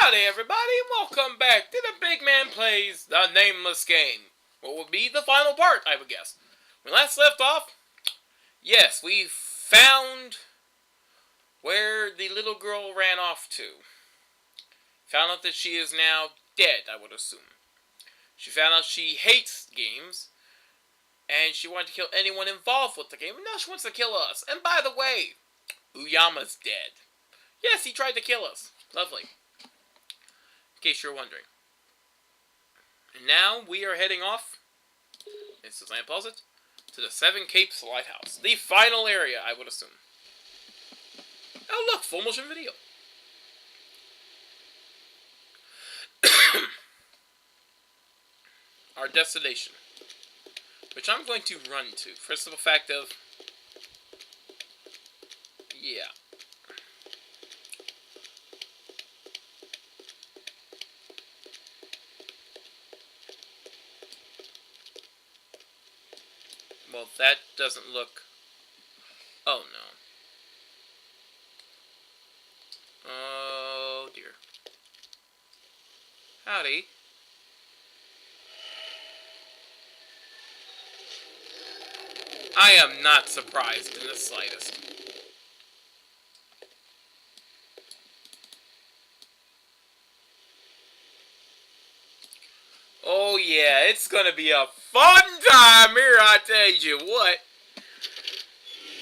Howdy everybody, welcome back to the BygMan Plays the Nameless game. What will be the final part, I would guess. When last left off, yes, we found where the little girl ran off to. Found out that she is now dead, I would assume. She found out she hates games, and she wanted to kill anyone involved with the game, and now she wants to kill us. And by the way, Uyama's dead. Yes, he tried to kill us. Lovely. In case you're wondering. And now we are heading off, this is pause it, to the Seven Capes Lighthouse. The final area, I would assume. Oh look, full motion video. Our destination, which I'm going to run to, for the simple fact of, yeah. Well, that doesn't look... Oh, no. Oh, dear. Howdy. I am not surprised in the slightest. Oh yeah, it's gonna be a fun time here, I tell you what.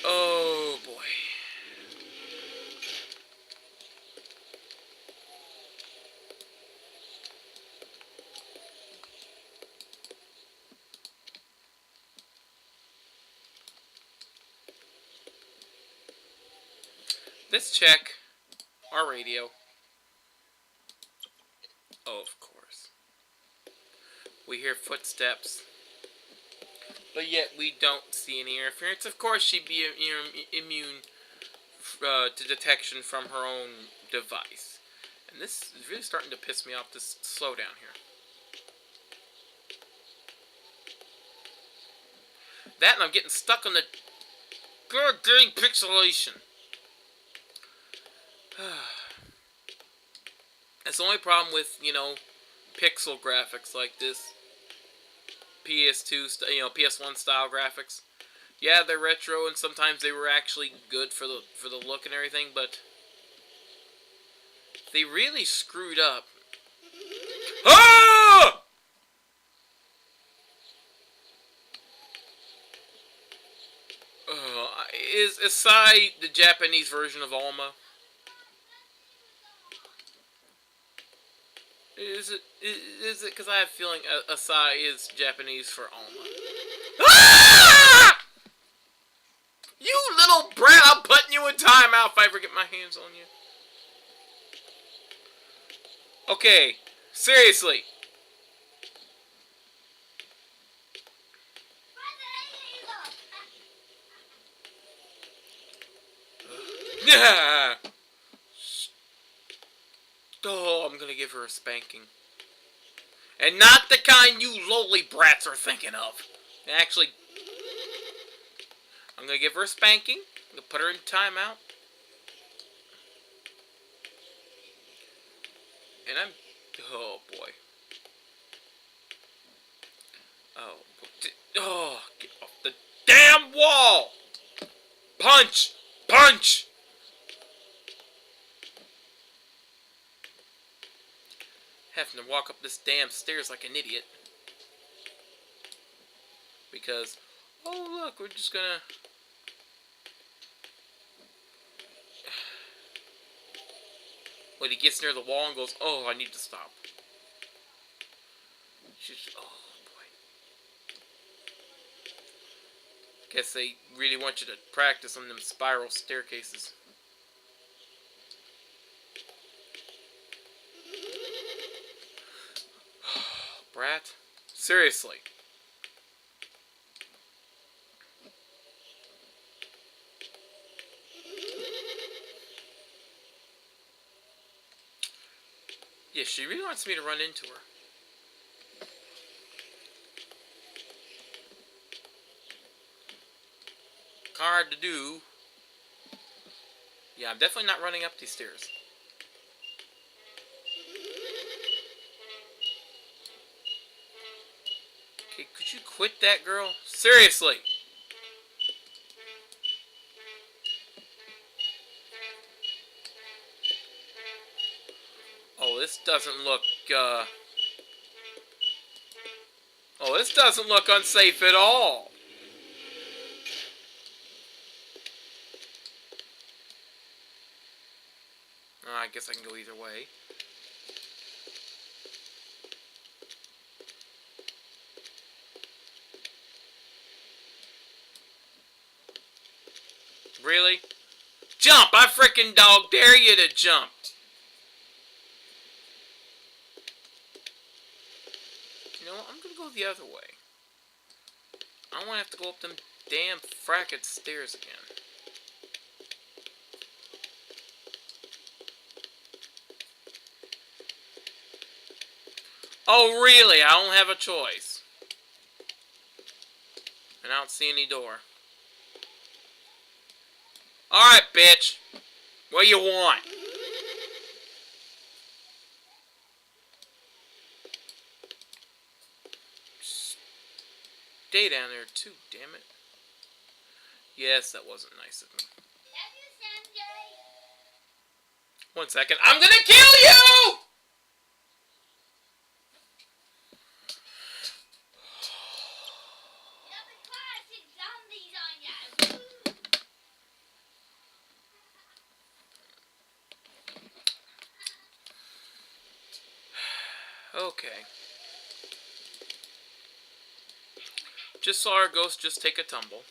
Oh boy. Let's check our radio. Oh, of course. We hear footsteps, but yet we don't see any interference. Of course, she'd be immune to detection from her own device. And this is really starting to piss me off, this slowdown here. That, and I'm getting stuck on the god dang pixelation. That's the only problem with, you know, pixel graphics like this. PS2, PS1 style graphics. Yeah, they're retro, and sometimes they were actually good for the look and everything, but they really screwed up. Ah! Is Asai the Japanese version of Alma? Is it because I have a feeling Asai is Japanese for Alma? Ah! You little brat, I'm putting you in timeout if I ever get my hands on you. Okay, seriously. Yeah. Oh, I'm gonna give her a spanking. And not the kind you lowly brats are thinking of. Actually, I'm gonna give her a spanking. I'm gonna put her in timeout. And I'm... Oh, boy. Oh, get off the damn wall! Punch! Punch! Having to walk up this damn stairs like an idiot. Because, oh look, we're just gonna... When he gets near the wall and goes, oh, I need to stop. Oh boy. Guess they really want you to practice on them spiral staircases. Brat? Seriously. Yeah, she really wants me to run into her. Hard to do. Yeah, I'm definitely not running up these stairs. Would you quit that, girl? Seriously. Oh, this doesn't look, Oh, this doesn't look unsafe at all. I guess I can go either way. Really? Jump! I frickin' dog dare you to jump! You know what? I'm gonna go the other way. I don't wanna have to go up them damn frackin' stairs again. Oh, really? I don't have a choice. And I don't see any door. Alright, bitch. What do you want? Stay down there too, damn it. Yes, that wasn't nice of me. 1 second. I'm gonna kill you! Okay. Just saw our ghost just take a tumble.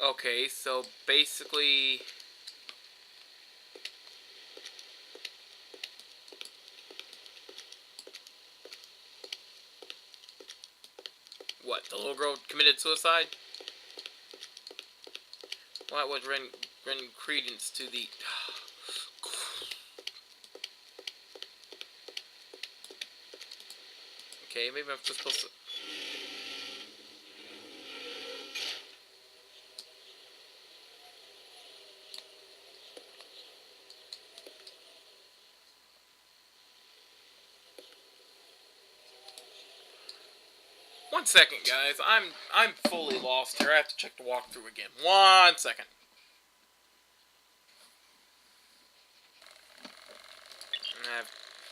Okay, so basically... What, the little girl committed suicide? What would render credence to the... Okay, maybe I'm just supposed to... One second, guys. I'm fully lost here. I have to check the walkthrough again. 1 second.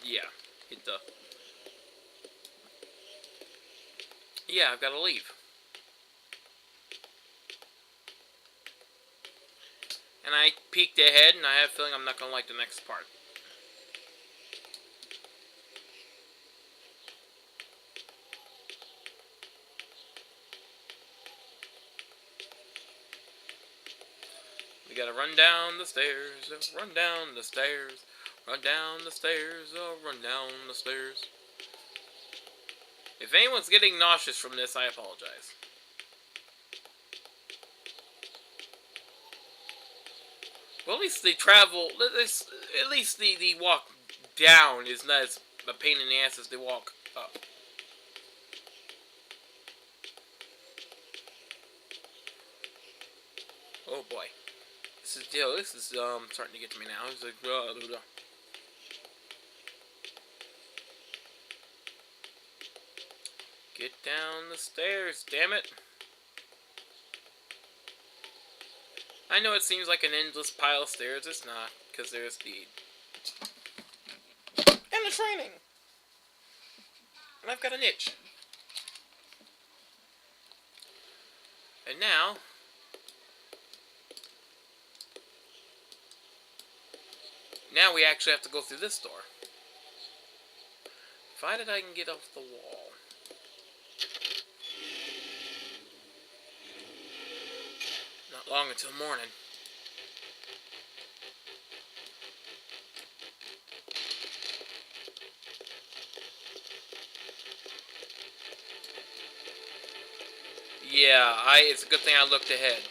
Yeah, hit the... Yeah, I've got to leave. And I peeked ahead, and I have a feeling I'm not going to like the next part. We gotta run down the stairs, run down the stairs, run down the stairs, run down the stairs. If anyone's getting nauseous from this, I apologize. Well, at least they travel, at least the walk down is not as a pain in the ass as they walk up. Oh boy. This is starting to get to me now. It's like, blah, blah, blah. Get down the stairs, damn it. I know it seems like an endless pile of stairs. It's not, because there's the... And the training! And I've got a niche. And now... Now we actually have to go through this door. Provided I can get off the wall. Not long until morning. Yeah, it's a good thing I looked ahead.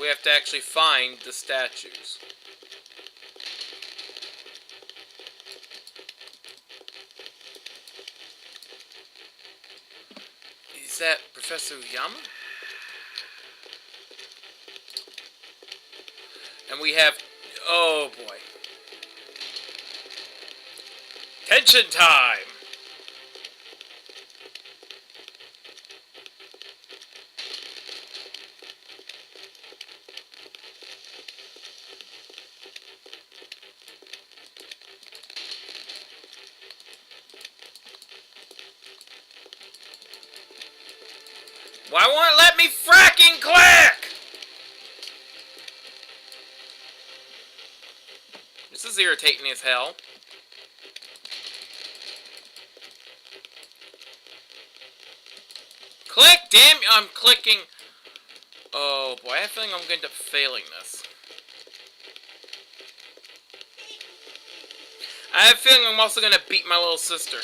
We have to actually find the statues. that Professor Yama? And we have... Oh, boy. Tension time! Why won't it let me fracking click? This is irritating as hell. Click, damn! I'm clicking. Oh boy, I have a feeling I'm going to end up failing this. I have a feeling I'm also going to beat my little sister.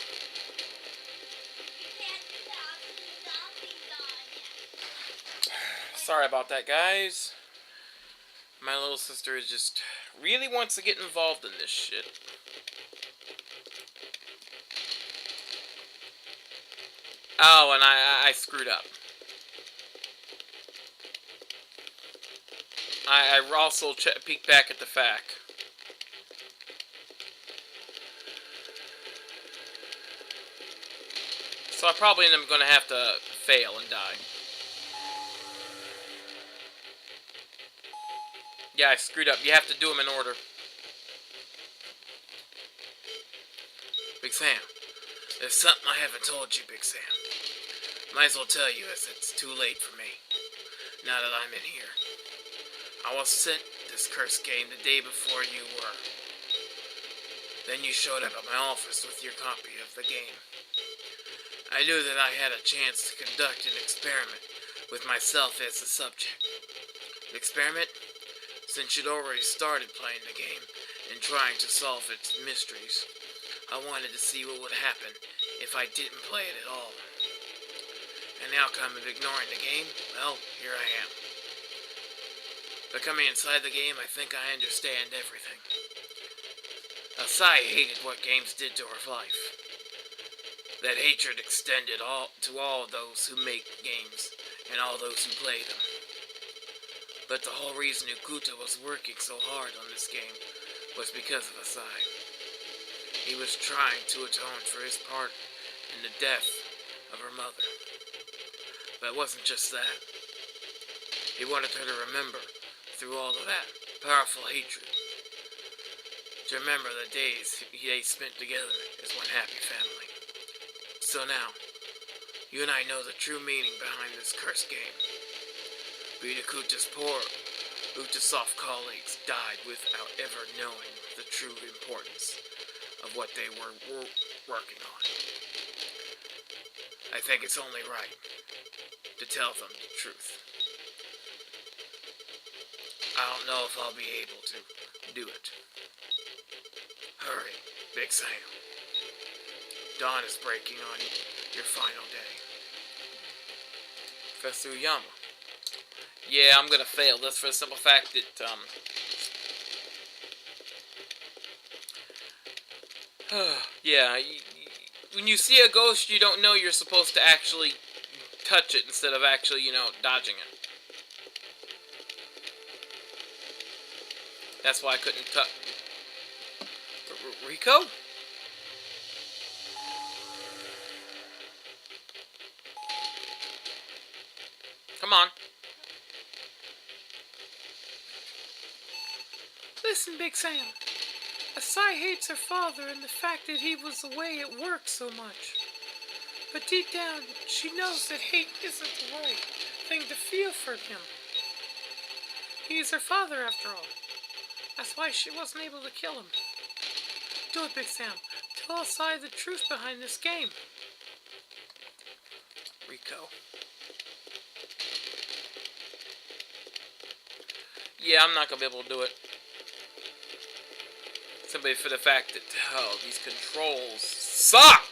Sorry about that, guys. My little sister is just really wants to get involved in this shit. Oh, and I screwed up. I also peeked back at the fact. So I probably am going to have to fail and die. Yeah, I screwed up. You have to do them in order. Big Sam, there's something I haven't told you, Big Sam. Might as well tell you as it's too late for me, now that I'm in here. I was sent this cursed game the day before you were. Then you showed up at my office with your copy of the game. I knew that I had a chance to conduct an experiment with myself as the subject. The experiment? Since you'd already started playing the game and trying to solve its mysteries, I wanted to see what would happen if I didn't play it at all. And the outcome of ignoring the game, well, here I am. By coming inside the game, I think I understand everything. Asai hated what games did to her life. That hatred extended to all those who make games and all those who play them. But the whole reason Ukuta was working so hard on this game was because of Asai. He was trying to atone for his part in the death of her mother. But it wasn't just that. He wanted her to remember, through all of that powerful hatred, to remember the days they spent together as one happy family. So now, you and I know the true meaning behind this cursed game. Ukuta's poor Utasoft colleagues died without ever knowing the true importance of what they were working on. I think it's only right to tell them the truth. I don't know if I'll be able to do it. Hurry, Big Sam. Dawn is breaking on your final day. Professor Yama. Yeah, I'm gonna fail this for the simple fact that, yeah, when you see a ghost, you don't know you're supposed to actually touch it instead of actually, dodging it. That's why I couldn't touch... Rico? Come on. Listen, Big Sam. Asai hates her father and the fact that he was away at work so much. But deep down, she knows that hate isn't the right thing to feel for him. He's her father, after all. That's why she wasn't able to kill him. Do it, Big Sam. Tell Asai the truth behind this game. Rico. Yeah, I'm not gonna be able to do it. Simply for the fact that, these controls suck!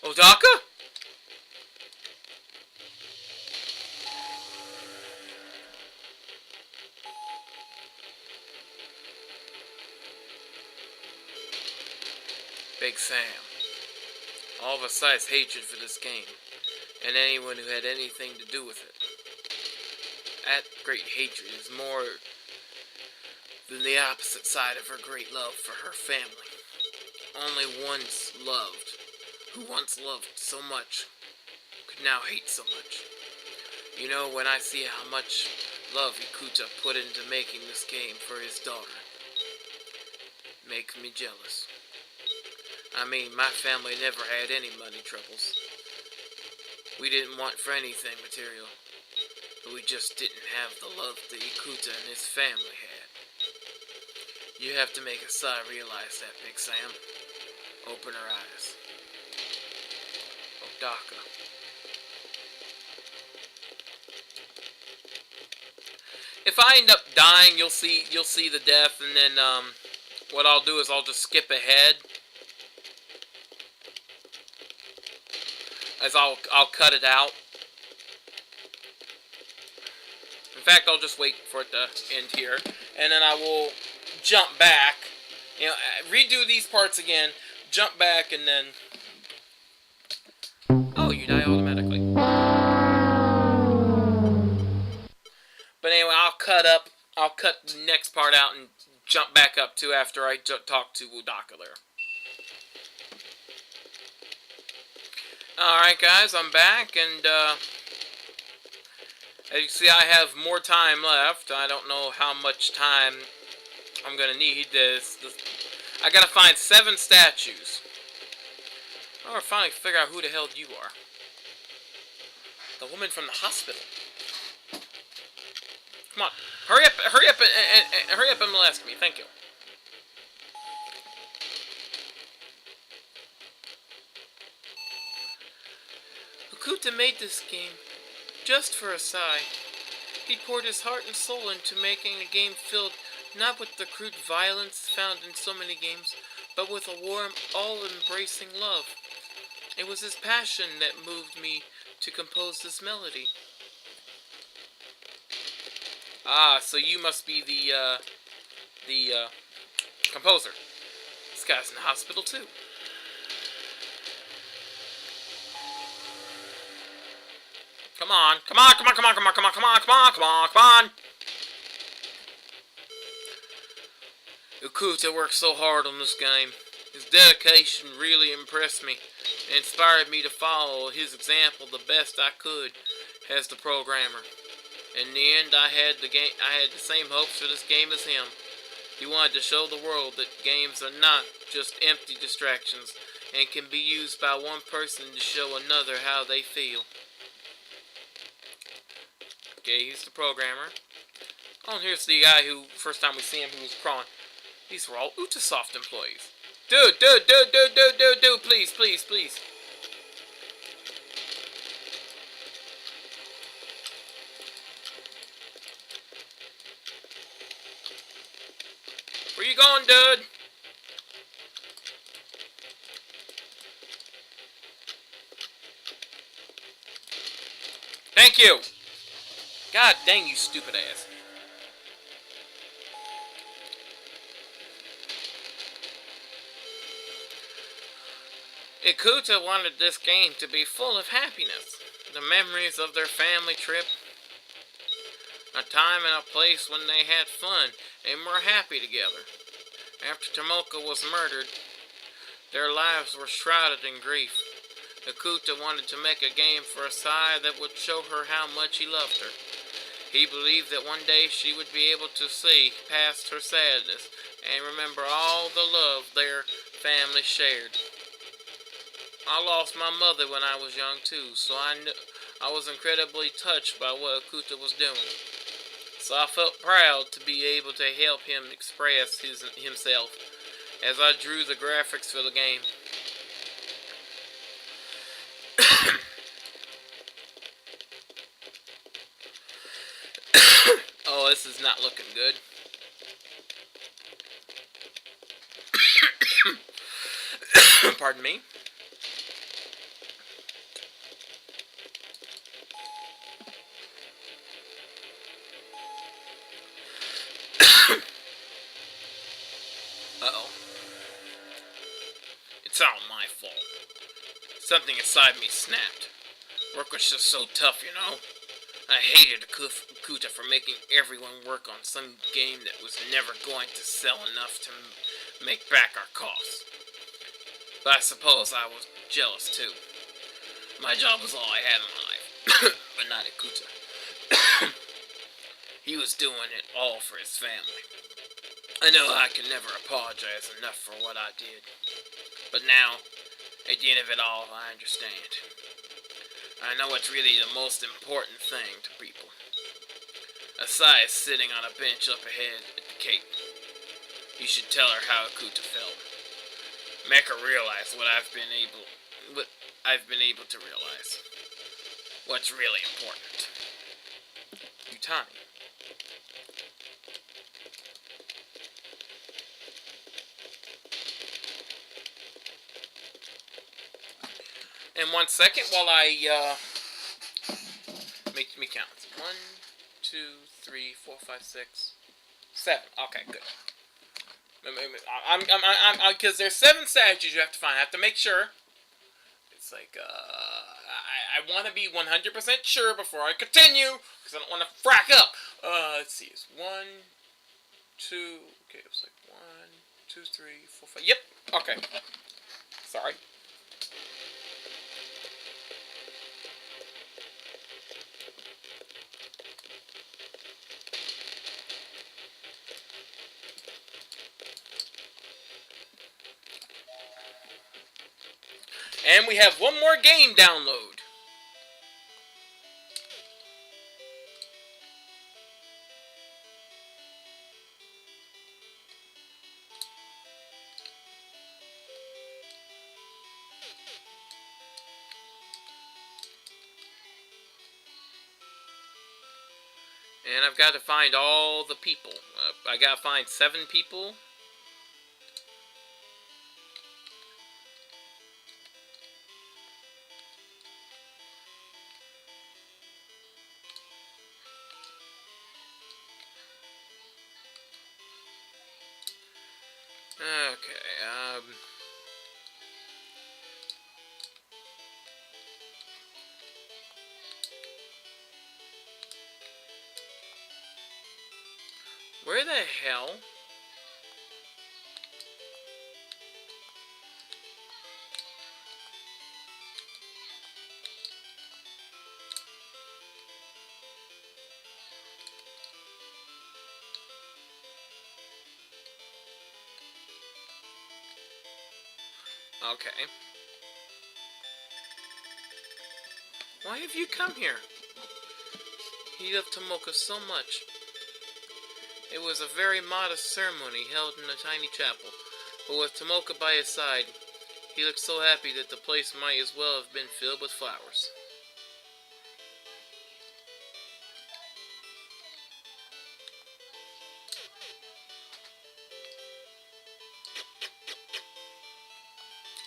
Odaka? Sam. All of us has hatred for this game, and anyone who had anything to do with it. That great hatred is more than the opposite side of her great love for her family. Only who once loved so much, could now hate so much. You know, when I see how much love Ikuta put into making this game for his daughter, it makes me jealous. I mean, my family never had any money troubles. We didn't want for anything material, but we just didn't have the love that Ikuta and his family had. You have to make Asai realize that, Big Sam. Open her eyes. Odaka. If I end up dying, you'll see the death, and then what I'll do is I'll just skip ahead. As I'll cut it out. In fact, I'll just wait for it to end here, and then I will jump back. You know, redo these parts again, jump back, and then. Oh, you die automatically. But anyway, I'll cut the next part out and jump back up to after I talk to Odaka there. Alright guys, I'm back, and as you see, I have more time left. I don't know how much time I'm gonna need. I gotta find 7 statues. I wanna finally figure out who the hell you are. The woman from the hospital. Come on, hurry up and molest me. Thank you. Ikuta made this game just for Asai. He poured his heart and soul into making a game filled not with the crude violence found in so many games, but with a warm, all-embracing love. It was his passion that moved me to compose this melody. Ah, so you must be the composer. This guy's in the hospital too. Come on. Ikuta worked so hard on this game. His dedication really impressed me and inspired me to follow his example the best I could as the programmer. In the end, I had the same hopes for this game as him. He wanted to show the world that games are not just empty distractions and can be used by one person to show another how they feel. Okay, he's the programmer. Oh, and here's the guy who, first time we see him, who was crawling. These were all Utasoft employees. Dude, please. Where you going, dude? Thank you. God dang, you stupid ass. Ikuta wanted this game to be full of happiness. The memories of their family trip. A time and a place when they had fun and were happy together. After Tomoka was murdered, their lives were shrouded in grief. Ikuta wanted to make a game for Asai that would show her how much he loved her. He believed that one day she would be able to see past her sadness and remember all the love their family shared. I lost my mother when I was young too, so I was incredibly touched by what Ikuta was doing. So I felt proud to be able to help him express himself as I drew the graphics for the game. Oh, this is not looking good. Pardon me. Uh-oh. It's all Something inside me snapped. Work was just so tough, you know. I hated Kuta for making everyone work on some game that was never going to sell enough to make back our costs. But I suppose I was jealous too. My job was all I had in my life, but not at Kuta. He was doing it all for his family. I know I can never apologize enough for what I did. But now, at the end of it all, I understand. I know it's really the most important thing to people. Asai is sitting on a bench up ahead at the cape. You should tell her how Kuta felt. Make her realize what I've been able to realize. What's really important. Utani. And 1 second while I make me count. 1, 2, 3, 4, 5, 6, 7. Okay, good. I'm because there's 7 statues you have to find. I have to make sure. It's like I want to be 100% sure before I continue because I don't want to frack up. Let's see. It's 1, 2. Okay, it was like 1, 2, 3, 4, 5. Yep. Okay. Sorry. And we have one more game download. And I've got to find all the people. I got to find 7 people. Okay, where the hell? Okay. Why have you come here? He loved Tomoka so much. It was a very modest ceremony held in a tiny chapel, but with Tomoka by his side, he looked so happy that the place might as well have been filled with flowers.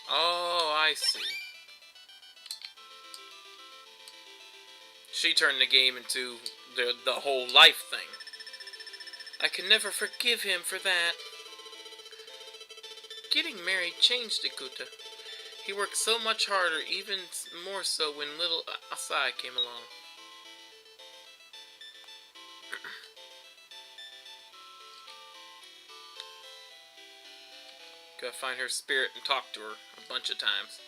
Oh, I see. She turned the game into the whole life thing. I can never forgive him for that. Getting married changed Ikuta. He worked so much harder, even more so when little Asai came along. Gotta find her spirit and talk to her a bunch of times.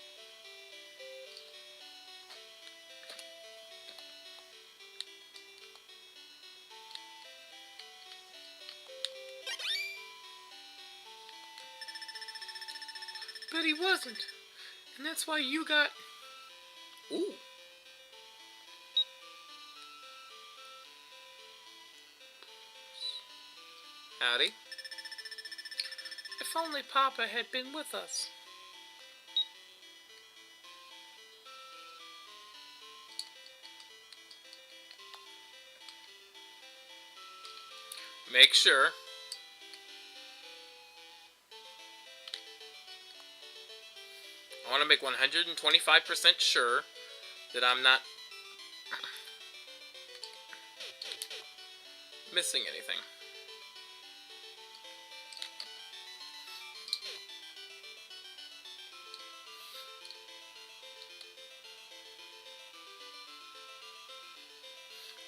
But he wasn't. And that's why you got... Ooh. Howdy. If only Papa had been with us. Make sure. I want to make 125% sure that I'm not missing anything.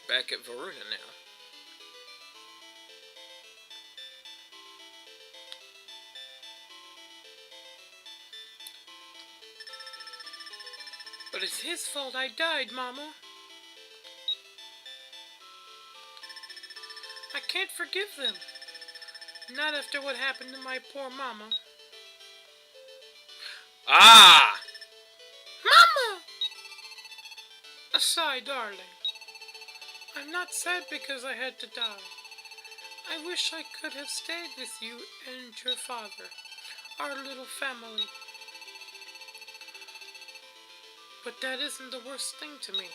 Back at Varuna now. But it's his fault I died, Mama. I can't forgive them. Not after what happened to my poor Mama. Ah! Mama! A sigh, darling. I'm not sad because I had to die. I wish I could have stayed with you and your father, our little family. But that isn't the worst thing to me.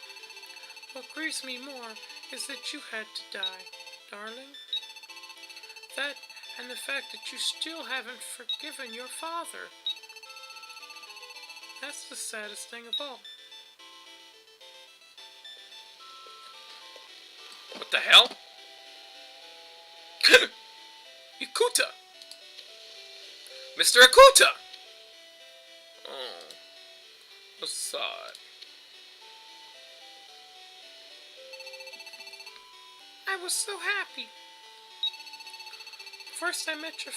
What grieves me more is that you had to die, darling. That and the fact that you still haven't forgiven your father. That's the saddest thing of all. What the hell? Ikuta! Mr. Ikuta! Oh, aside. I was so happy. First I met your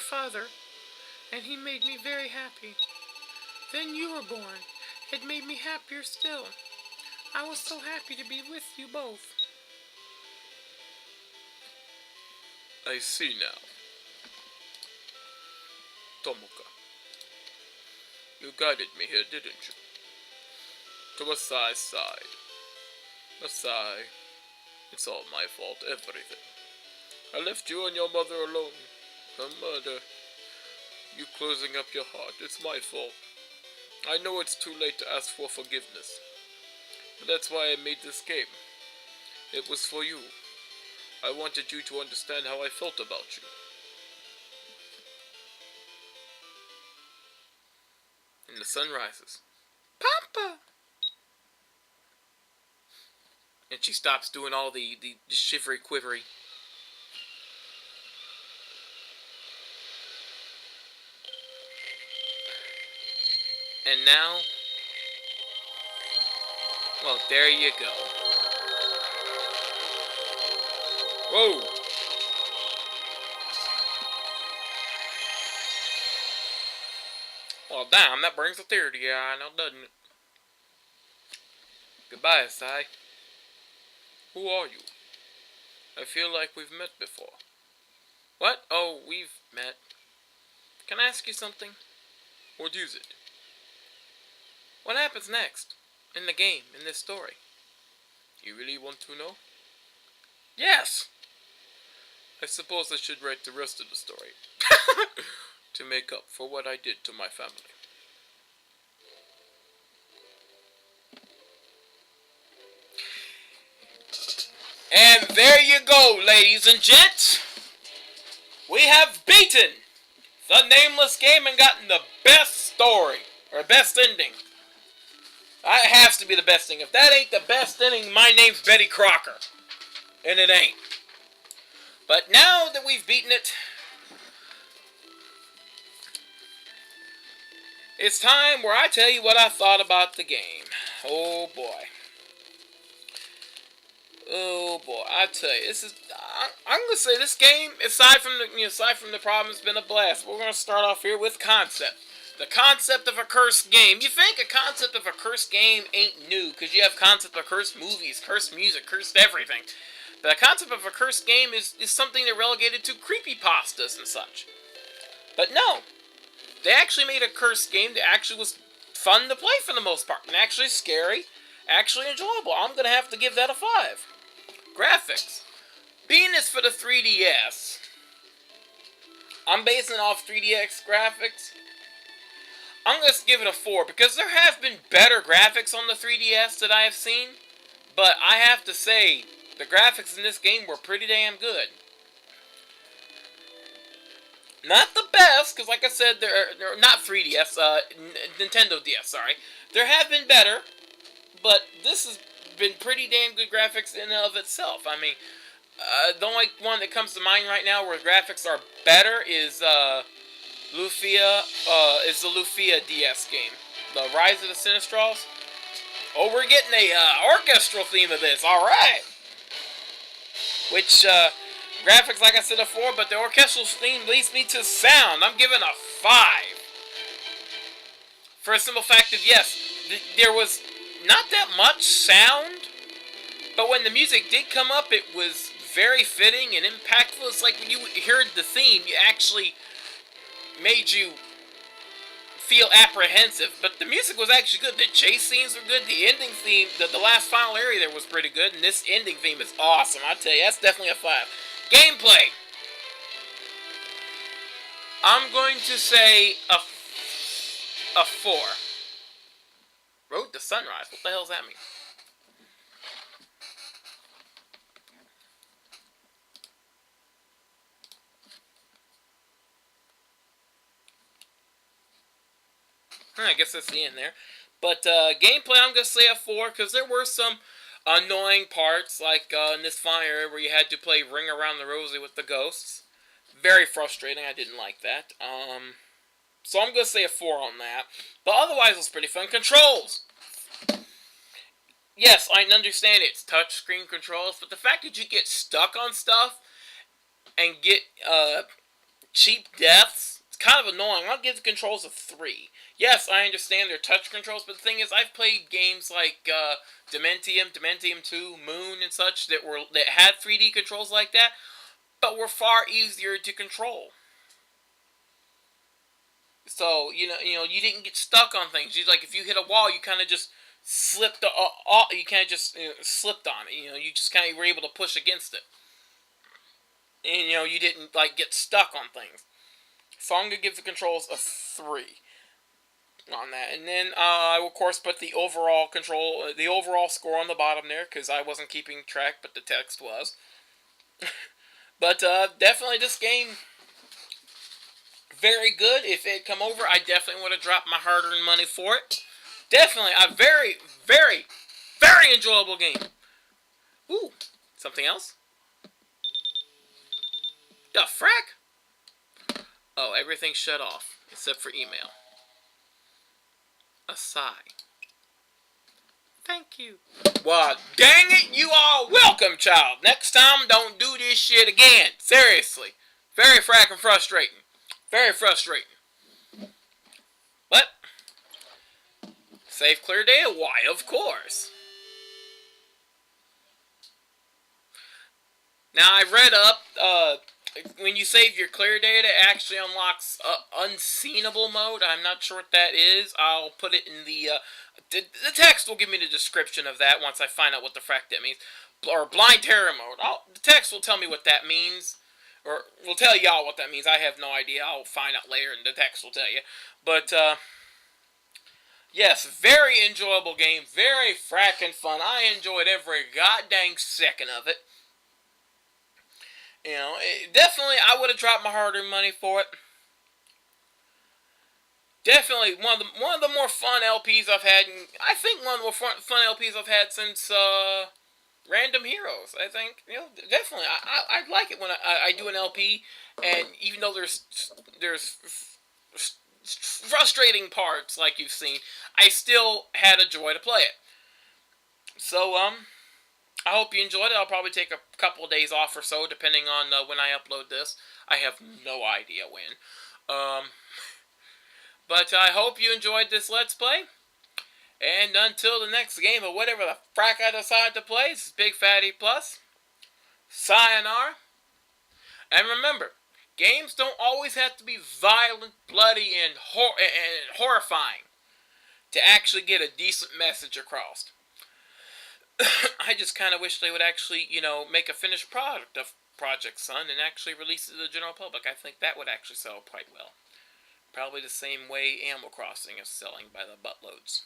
father, and he made me very happy. Then you were born. It made me happier still. I was so happy to be with you both. I see now. Tomoka, you guided me here, didn't you? To Asai's side. Asai, it's all my fault, everything. I left you and your mother alone. Her murder. You closing up your heart, it's my fault. I know it's too late to ask for forgiveness. But that's why I made this game. It was for you. I wanted you to understand how I felt about you. And the sun rises. Papa! And she stops doing all the shivery quivery. And now, well, there you go. Whoa! Well, damn, that brings a tear to your eye now, doesn't it? Goodbye, Sai. Who are you? I feel like we've met before. What? Oh, we've met. Can I ask you something? What is it? What happens next? In the game, in this story? You really want to know? Yes! I suppose I should write the rest of the story. To make up for what I did to my family. And there you go, ladies and gents. We have beaten the Nameless game and gotten the best story. Or best ending. That has to be the best thing. If that ain't the best ending, my name's Betty Crocker. And it ain't. But now that we've beaten it, it's time where I tell you what I thought about the game. Oh boy. Oh boy, I tell you, this is. I'm gonna say this game, aside from the problem, it's been a blast. We're gonna start off here with concept. The concept of a cursed game. You think a concept of a cursed game ain't new, because you have concept of cursed movies, cursed music, cursed everything. But the concept of a cursed game is something they're relegated to creepypastas and such. But no. They actually made a cursed game that actually was fun to play for the most part. And actually scary, actually enjoyable. I'm going to have to give that a 5. Graphics. Being it's for the 3DS, I'm basing it off 3DS graphics. I'm going to give it a 4 because there have been better graphics on the 3DS that I have seen. But I have to say, the graphics in this game were pretty damn good. Not the best, because like I said, they're not 3DS, Nintendo DS, sorry. There have been better, but this has been pretty damn good graphics in and of itself. I mean, the only one that comes to mind right now where graphics are better is the Lufia DS game. The Rise of the Sinistrals. Oh, we're getting a orchestral theme of this. All right. Which graphics, like I said before, but the orchestral theme leads me to sound. I'm giving a 5. For a simple fact of yes, there was not that much sound, but when the music did come up, it was very fitting and impactful. It's like when you heard the theme, it actually made you feel apprehensive. But the music was actually good. The chase scenes were good. The ending theme, the last final area there was pretty good. And this ending theme is awesome. I tell you, that's definitely a 5. Gameplay. I'm going to say a 4. Road to Sunrise. What the hell does that mean? I guess that's the end there. But gameplay, I'm going to say a 4 because there were some annoying parts, like in this final area where you had to play Ring Around the Rosie with the ghosts. Very frustrating. I didn't like that. So I'm going to say a 4 on that. But otherwise, it was pretty fun. Controls! Yes, I understand it's touchscreen controls, but the fact that you get stuck on stuff and get cheap deaths, it's kind of annoying. I'll give the controls a 3. Yes, I understand they're touch controls, but the thing is, I've played games like Dementium 2, Moon, and such that had 3D controls like that, but were far easier to control. So you didn't get stuck on things. Like if you hit a wall, you kind of just slipped. You kind of just slipped on it. You just kind of were able to push against it, and you didn't like get stuck on things. So I'm gonna give the controls a 3 on that, and then I will of course put the overall score on the bottom there because I wasn't keeping track, but the text was. But definitely this game, very good. If it had come over, I definitely would have dropped my hard-earned money for it. Definitely a very, very, very enjoyable game. Ooh, something else? The frack? Oh, everything shut off except for email. A sigh. Thank you. Well, dang it, you are welcome, child. Next time, don't do this shit again. Seriously. Very fracking frustrating. Very frustrating. But, save clear data? Why, of course. Now, I read up, when you save your clear data, it actually unlocks unseenable mode. I'm not sure what that is. I'll put it in the text will give me the description of that once I find out what the frack that means. Or blind terror mode. The text will tell me what that means. Or will tell y'all what that means. I have no idea. I'll find out later and the text will tell you. But, yes, very enjoyable game. Very fracking fun. I enjoyed every goddamn second of it. Definitely, I would have dropped my hard-earned money for it. Definitely one of the more fun LPs I've had. I think one of the more fun LPs I've had since Random Heroes. I think definitely. I like it when I do an LP, and even though there's frustrating parts like you've seen, I still had a joy to play it. So I hope you enjoyed it. I'll probably take a couple of days off or so, depending on when I upload this. I have no idea when. But I hope you enjoyed this Let's Play. And until the next game, or whatever the frack I decide to play, this is Big Fatty Plus. Sayonara. And remember, games don't always have to be violent, bloody, and horrifying to actually get a decent message across. I just kind of wish they would actually, make a finished product of Project Sun and actually release it to the general public. I think that would actually sell quite well. Probably the same way Animal Crossing is selling by the buttloads.